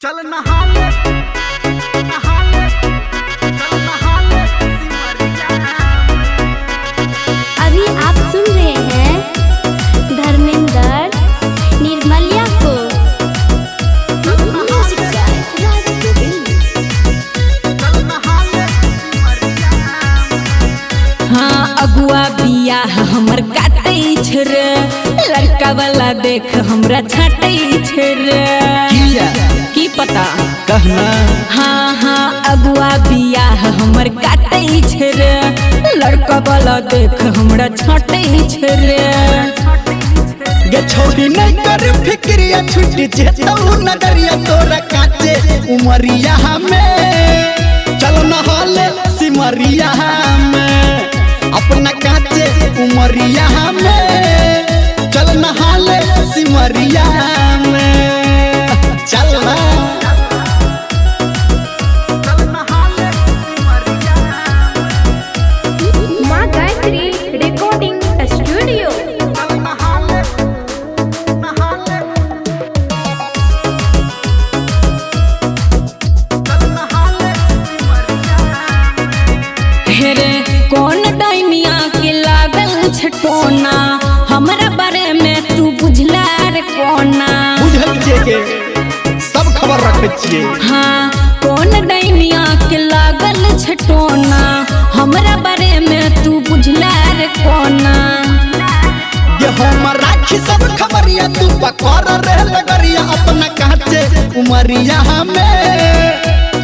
चल नहा ले, नहा ले, चल नहा ले सिमरिया। अभी आप सुन रहे हैं धर्मेंद्र निर्मलिया को। चल नहा ले सिमरिया। हाँ अगुआ बियाह हमर काटे छरे, लड़का वाला देख हमरा छाटे छरे। की पता कहना हाँ हाँ अगुआ बियाह हमर काटे छरे, लड़का वाला देख हमरा छाटे छरे। गे छोड़ी नहीं कर फिक्रिया, छूट जेतौ नजरिया तोरा काचे उमरिया में। चल नहा ले सिमरिया में, अपना काचे उमरिया में। चल नहा ले सिमरिया में, चल ना चल नहा ले सिमरिया। माँ गायत्री रिकॉर्डिंग स्टूडियो। चल नहा ले, नहा ले। चल नहा ले सिमरिया। हेरे कौन डाइनिया के लागल छटोना, हमरा बारे में तू बुझला रे कोना। बुझल छिए के सब खबर रखे छिए। हाँ कौन डाइनिया के लागल छटोना, हमरा बारे में तू बुझला रे कोना। ये हम राखी सब खबरिया, तू पकड़ रह लगरिया अपना काचे उमरिया में।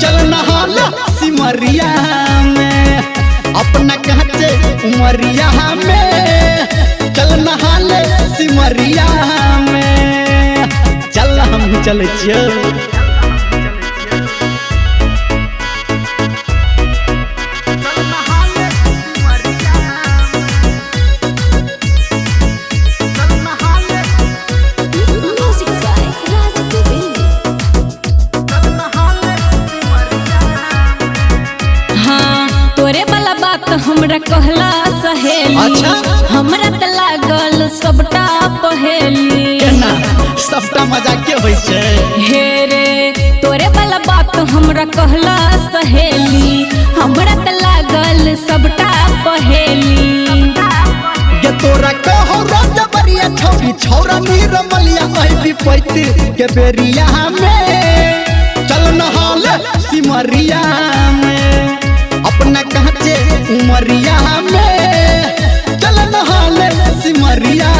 चल नहा ले सिमरिया में, अपना काचे उमरिया में। चल नहा ले सिमरिया में, चल हम चले छिए। चल नहा ले सिमरिया। चल नहा ले, चल नहा ले सिमरिया। हाँ तोरे वाला बात हमरा कहला सहेली, अच्छा? हमरा त लागल सबटा पहेली। केना सबटा मजाक के होय छै। हे रे तोरे वाला बात हमरा कहला सहेली, हमरा त लागल सबटा पहेली। ये तोरा कहो राजा बरिया छौरी छौरा नीरमलिया अइबी पैती के बेरिया में। चल नहा ले सिमरिया में, अपना काचे उमरिया में। चल नहा ले सिमरिया